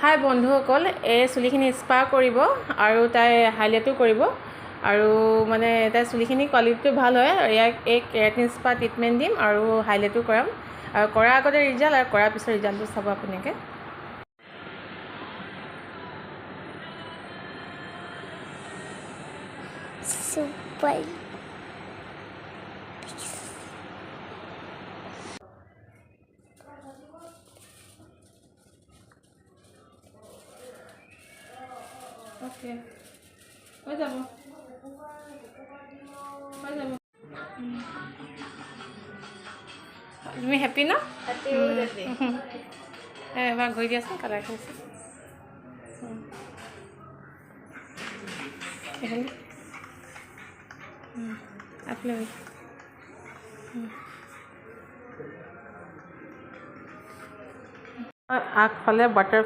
হাই বন্ধুসকল, এই চুলিখিনি স্পা কৰিব আৰু তাই হাইলাইটো কৰিব আৰু মানে তাই চুলিখিনি কোৱালিটিটো ভাল হয়। ইয়াক এই কেৰাটিন স্পা ট্ৰিটমেণ্ট দিম আৰু হাইলাইটো কৰাম আৰু কৰাৰ আগতে ৰিজাল্ট আৰু কৰাৰ পিছত ৰিজাল্টটো চাব আপোনালোকে। Super. ওকে, হৈ যাব হৈ যাব। তুমি হেপ্পী ন? এবাৰ ঘূৰি দিয়াচোন কালাৰখিনি আপলোড আগফালে বাটাৰ